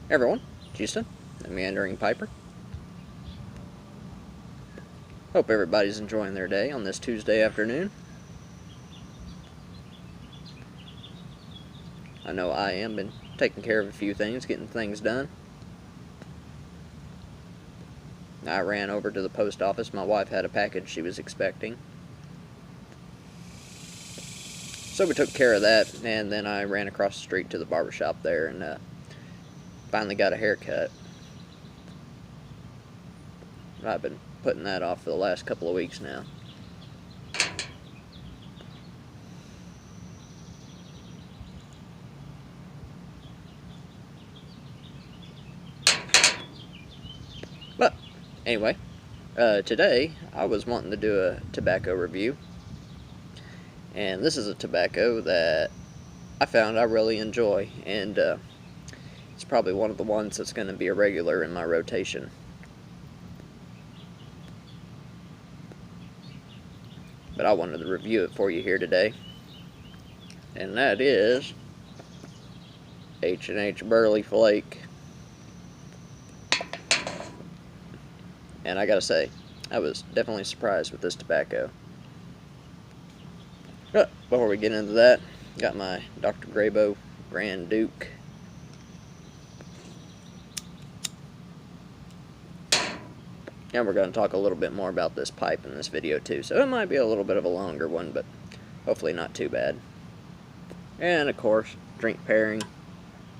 Hey everyone, Houston, the Meandering Piper. Hope everybody's enjoying their day on this Tuesday afternoon. I know I am, been taking care of a few things, getting things done. I ran over to the post office. My wife had a package she was expecting. So we took care of that, and then I ran across the street to the barbershop there and finally got a haircut. I've been putting that off for the last couple of weeks now. But anyway, today I was wanting to do a tobacco review. And this is a tobacco that I found I really enjoy, and it's probably one of the ones that's going to be a regular in my rotation. But I wanted to review it for you here today, and that is HH Burley Flake. And I gotta say, I was definitely surprised with this tobacco. But before we get into that, got my Dr. Grabo Grand Duke. And we're going to talk a little bit more about this pipe in this video too, so it might be a little bit of a longer one, but hopefully not too bad. And of course, drink pairing,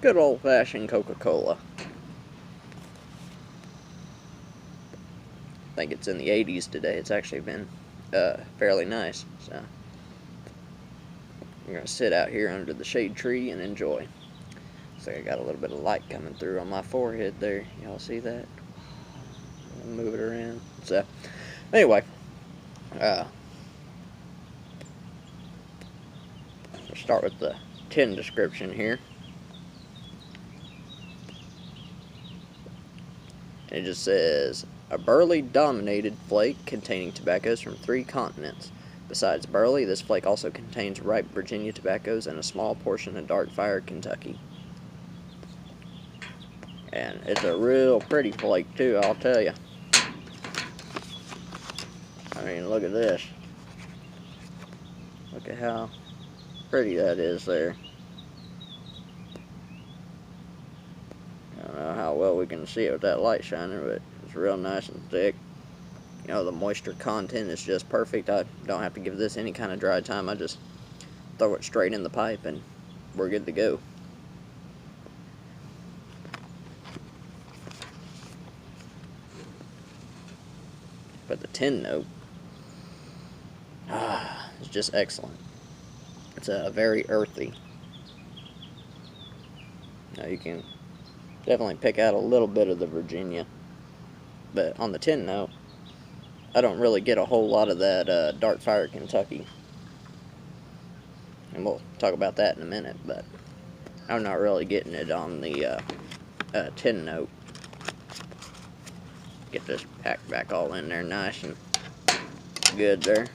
good old-fashioned Coca-Cola. I think it's in the 80s today. It's actually been fairly nice, so I'm going to sit out here under the shade tree and enjoy. Looks like I got a little bit of light coming through on my forehead there. Y'all see that? I'll move it around. So, anyway, we'll start with the tin description here. It just says, a Burley-dominated flake containing tobaccos from 3 continents. Besides Burley, this flake also contains ripe Virginia tobaccos and a small portion of dark-fired Kentucky. And it's a real pretty flake too, I'll tell you. I mean, look at this. Look at how pretty that is there. I don't know how well we can see it with that light shining, but it's real nice and thick. You know, the moisture content is just perfect. I don't have to give this any kind of dry time. I just throw it straight in the pipe and we're good to go. But the tin note, it's just excellent. It's very earthy. Now you can definitely pick out a little bit of the Virginia, but on the tin note, I don't really get a whole lot of that dark fire Kentucky. And we'll talk about that in a minute, but I'm not really getting it on the tin note. Get this pack back all in there nice and good there.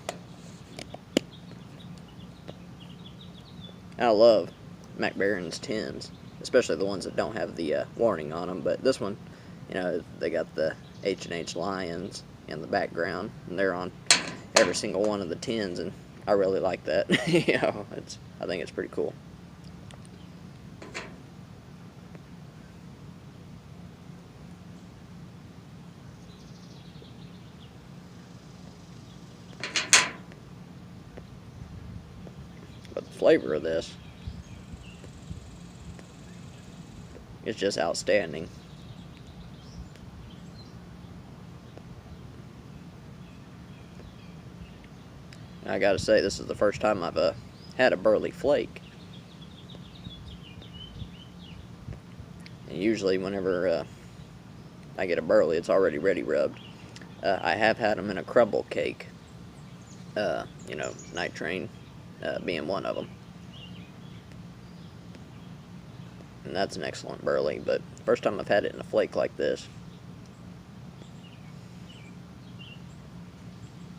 I love Mac Baren's tins, especially the ones that don't have the warning on them, but this one, you know, they got the H&H Lions in the background, and they're on every single one of the tins, and I really like that. You know, I think it's pretty cool. But the flavor of this is just outstanding. I gotta say, this is the first time I've had a Burley Flake. And usually whenever I get a Burley, it's already ready rubbed. I have had them in a crumble cake. You know, Night Train being one of them. And that's an excellent Burley, but first time I've had it in a flake like this.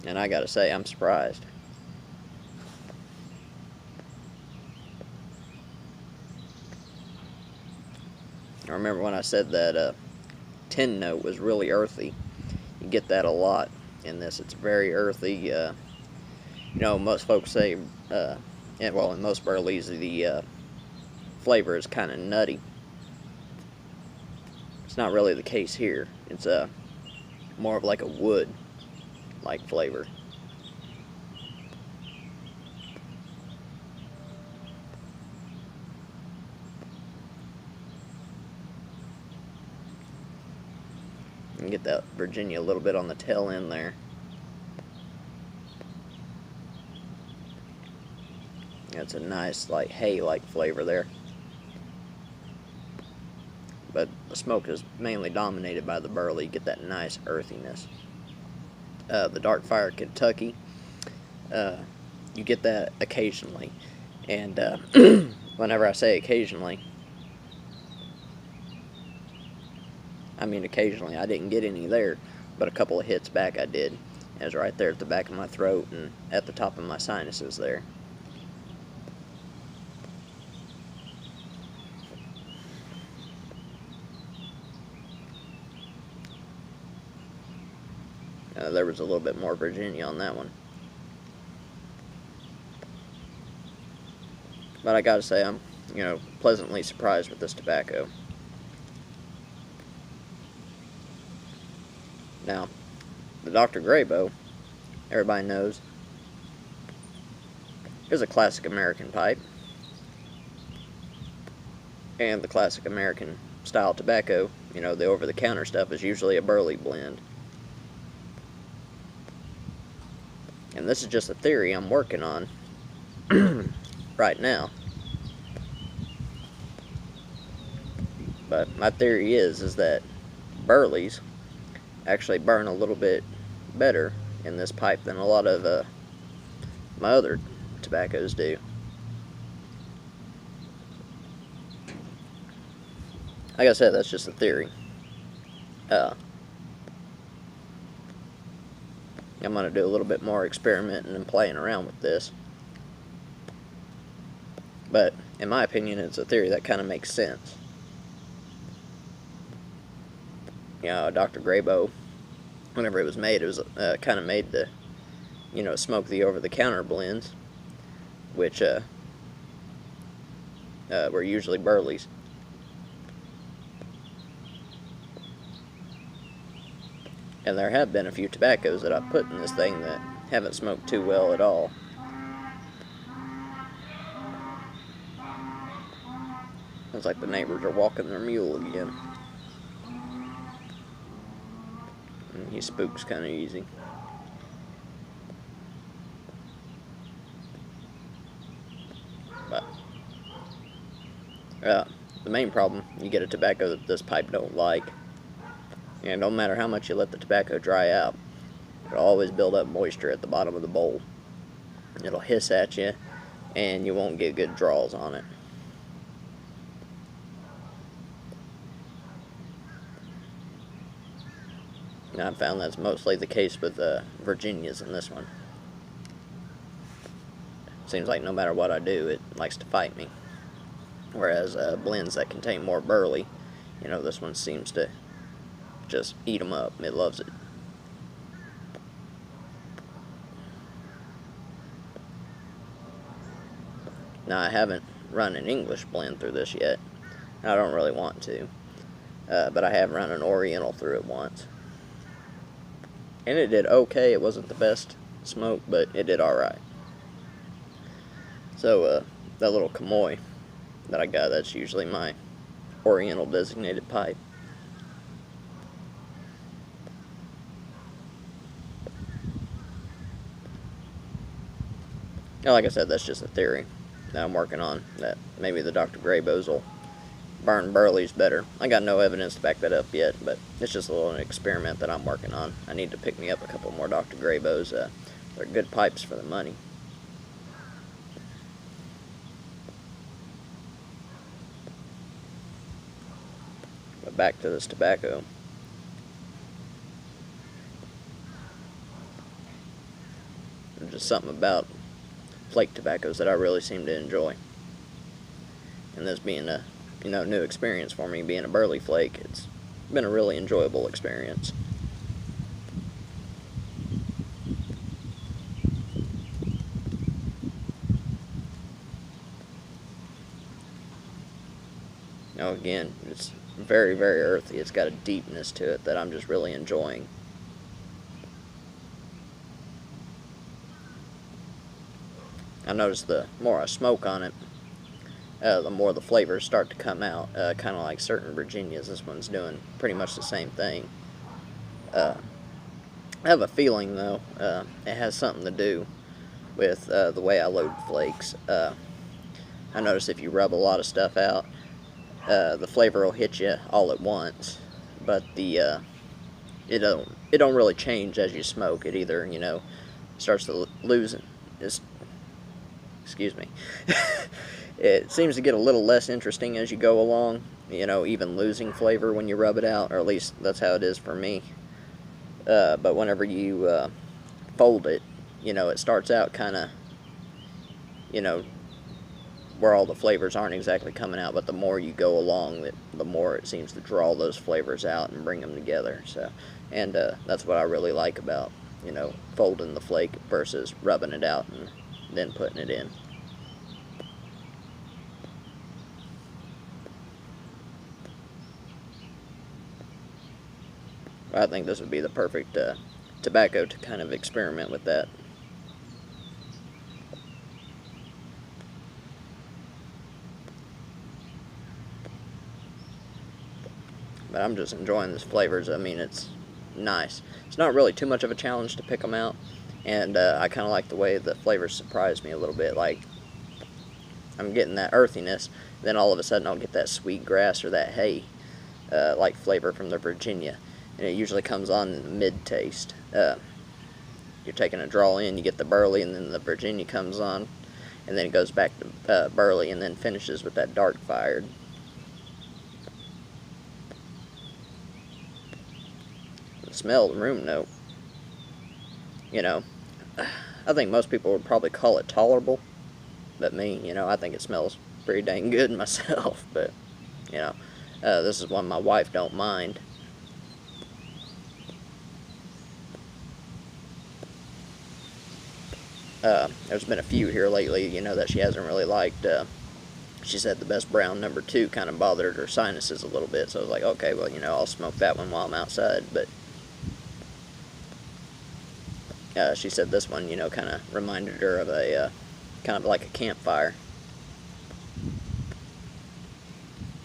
And I gotta say, I'm surprised. I remember when I said that tin note was really earthy. You get that a lot in this. It's very earthy. You know, most folks say, well, in most Burleys, the flavor is kind of nutty. It's not really the case here. It's more of like a wood-like flavor. You can get that Virginia a little bit on the tail end there. That's a nice, like, hay-like flavor there. But the smoke is mainly dominated by the burley. You get that nice earthiness. The Dark Fire Kentucky, you get that occasionally. And whenever I say occasionally, I mean occasionally. I didn't get any there, but a couple of hits back I did. It was right there at the back of my throat and at the top of my sinuses there. There was a little bit more Virginia on that one. But I gotta say, I'm, pleasantly surprised with this tobacco. Now, the Dr. Graybo, everybody knows, is a classic American pipe. And the classic American style tobacco, the over-the-counter stuff, is usually a Burley blend. And this is just a theory I'm working on right now. But my theory is that Burleys actually burn a little bit better in this pipe than a lot of my other tobaccos do. Like I said, that's just a theory. I'm going to do a little bit more experimenting and playing around with this. But, in my opinion, it's a theory that kind of makes sense. Dr. Graybo, whenever it was made, kind of made to, smoke the over-the-counter blends, which were usually Burleys. And there have been a few tobaccos that I've put in this thing that haven't smoked too well at all. Sounds like the neighbors are walking their mule again. And he spooks kind of easy. But the main problem, you get a tobacco that this pipe don't like. And no matter how much you let the tobacco dry out, it'll always build up moisture at the bottom of the bowl. It'll hiss at you, and you won't get good draws on it. And I've found that's mostly the case with Virginias in this one. Seems like no matter what I do, it likes to fight me. Whereas blends that contain more burley, this one seems to just eat them up. It loves it. Now, I haven't run an English blend through this yet. I don't really want to. But I have run an Oriental through it once. And it did okay. It wasn't the best smoke, but it did alright. So, that little Kamoy that I got, that's usually my Oriental designated pipe. Now, like I said, that's just a theory that I'm working on, that maybe the Dr. Graybos will burn Burleys better. I got no evidence to back that up yet, but it's just a little experiment that I'm working on. I need to pick me up a couple more Dr. Graybos. They're good pipes for the money. But back to this tobacco. There's just something about flake tobaccos that I really seem to enjoy. And this being a new experience for me being a Burley Flake. It's been a really enjoyable experience. Again, it's very, very earthy. It's got a deepness to it that I'm just really enjoying. I notice the more I smoke on it, the more the flavors start to come out, kind of like certain Virginias. This one's doing pretty much the same thing. I have a feeling, though, it has something to do with the way I load flakes. I notice if you rub a lot of stuff out, the flavor will hit you all at once, but it don't really change as you smoke. It either starts to lose excuse me. It seems to get a little less interesting as you go along, even losing flavor when you rub it out, or at least that's how it is for me. But whenever you fold it, it starts out kind of, where all the flavors aren't exactly coming out, but the more you go along, the more it seems to draw those flavors out and bring them together. So, and that's what I really like about, folding the flake versus rubbing it out and then putting it in. I think this would be the perfect tobacco to kind of experiment with that. But I'm just enjoying these flavors. I mean, it's nice. It's not really too much of a challenge to pick them out, and I kind of like the way the flavors surprise me a little bit. Like, I'm getting that earthiness, then all of a sudden I'll get that sweet grass or that hay like flavor from the Virginia, and it usually comes on in the mid-taste. You're taking a draw in, you get the Burley, and then the Virginia comes on, and then it goes back to Burley, and then finishes with that dark fired. The smell of the room note, I think most people would probably call it tolerable, but me, I think it smells pretty dang good myself. But this is one my wife don't mind. There's been a few here lately, that she hasn't really liked. She said the best brown number 2 kind of bothered her sinuses a little bit, so I was like, okay, well, I'll smoke that one while I'm outside. But she said this one, kind of reminded her of a, kind of like a campfire.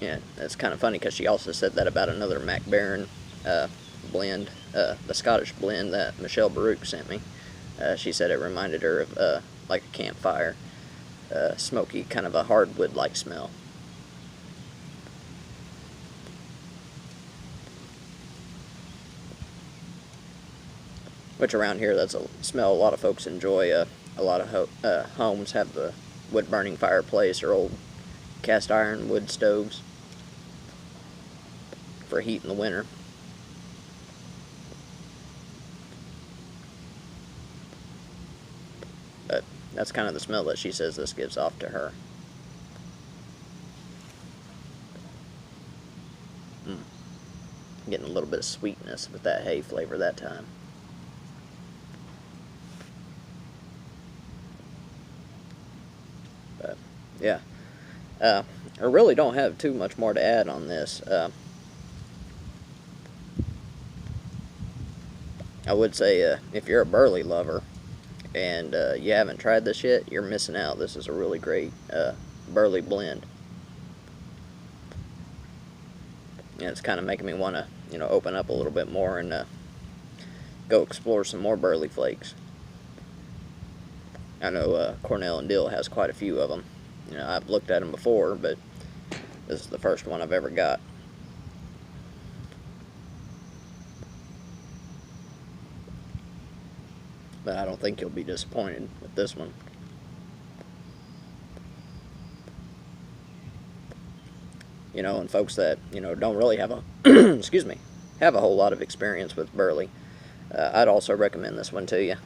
Yeah, it's kind of funny because she also said that about another Mac Baren blend, the Scottish blend that Michelle Baruch sent me. She said it reminded her of like a campfire, smoky, kind of a hardwood-like smell. Which around here, that's a smell a lot of folks enjoy. A lot of homes have the wood-burning fireplace or old cast iron wood stoves for heat in the winter. But that's kind of the smell that she says this gives off to her. Getting a little bit of sweetness with that hay flavor that time. But yeah, I really don't have too much more to add on this. I would say if you're a Burley lover and you haven't tried this yet, you're missing out. This is a really great Burley blend. And it's kind of making me want to, open up a little bit more and go explore some more Burley Flakes. I know Cornell and Dill has quite a few of them. I've looked at them before, but this is the first one I've ever got. But I don't think you'll be disappointed with this one. And folks that, don't really have a, excuse me, have a whole lot of experience with Burley, I'd also recommend this one to you.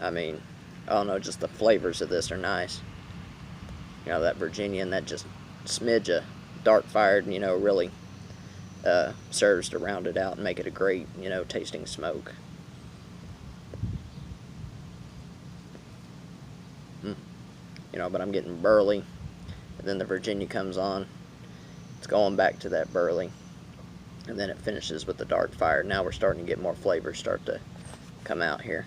I mean, I don't know, just the flavors of this are nice. You know, that Virginia and that just smidge of dark fired, you know, really serves to round it out and make it a great, you know, tasting smoke. You know, but I'm getting burley, and then the Virginia comes on. It's going back to that burley, and then it finishes with the dark fire. Now we're starting to get more flavors start to come out here.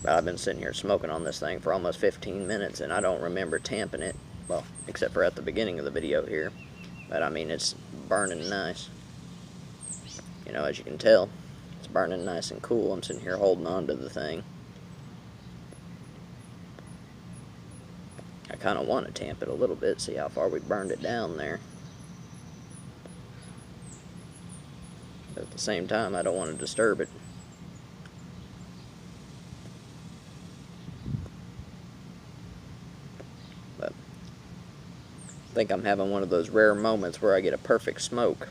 But I've been sitting here smoking on this thing for almost 15 minutes, and I don't remember tamping it. Well, except for at the beginning of the video here. But I mean, it's burning nice. You know, as you can tell, it's burning nice and cool. I'm sitting here holding on to the thing. I kind of want to tamp it a little bit, see how far we burned it down there. But at the same time, I don't want to disturb it. But I think I'm having one of those rare moments where I get a perfect smoke.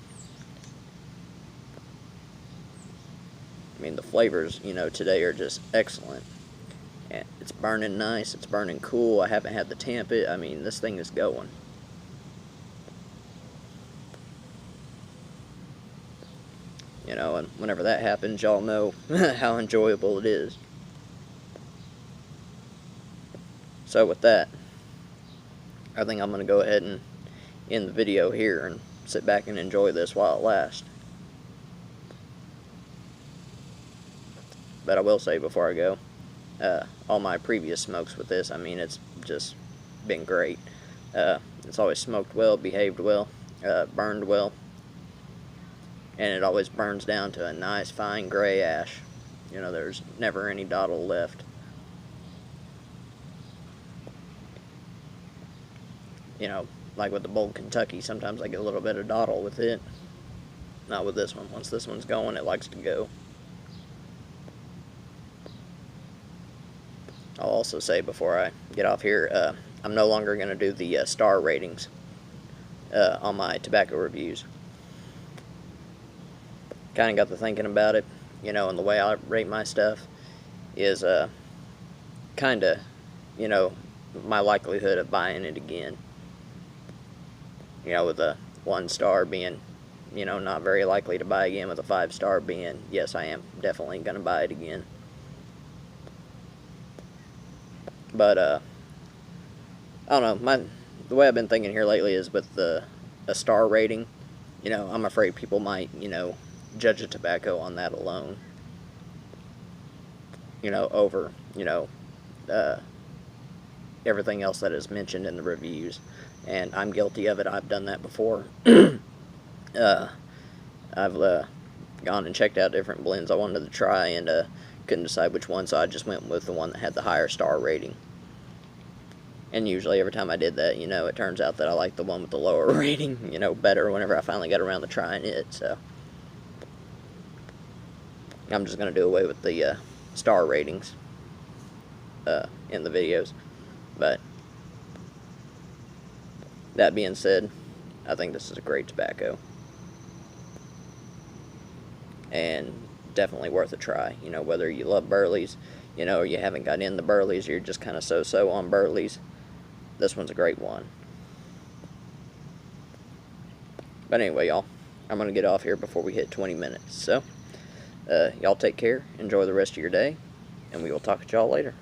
I mean, the flavors, you know, today are just excellent. And it's burning nice, it's burning cool. I haven't had to tamp it. I mean, this thing is going. You know, and whenever that happens, y'all know how enjoyable it is. So with that, I think I'm going to go ahead and end the video here and sit back and enjoy this while it lasts. But I will say before I go, all my previous smokes with this, I mean, it's just been great. It's always smoked well, behaved well, burned well, and it always burns down to a nice fine gray ash. You know, there's never any dottle left. You know, like with the Bold Kentucky, sometimes I get a little bit of dottle with it. Not with this one. Once this one's going, it likes to go. I'll also say before I get off here, I'm no longer going to do the star ratings on my tobacco reviews. Kind of got to thinking about it, you know, and the way I rate my stuff is kind of, you know, my likelihood of buying it again. You know, with a 1 star being, you know, not very likely to buy again, with a 5 star being, yes, I am definitely going to buy it again. But, I don't know, the way I've been thinking here lately is with a star rating, you know, I'm afraid people might, you know, judge a tobacco on that alone. You know, over, you know, everything else that is mentioned in the reviews. And I'm guilty of it. I've done that before. I've gone and checked out different blends I wanted to try and couldn't decide which one, so I just went with the one that had the higher star rating. And usually every time I did that, you know, it turns out that I like the one with the lower rating, you know, better whenever I finally got around to trying it. So I'm just going to do away with the star ratings in the videos. But that being said, I think this is a great tobacco. And definitely worth a try. You know, whether you love Burleys, you know, or you haven't got in the Burleys, you're just kind of so-so on Burleys, this one's a great one. But anyway, y'all, I'm going to get off here before we hit 20 minutes. So, y'all take care, enjoy the rest of your day, and we will talk to y'all later.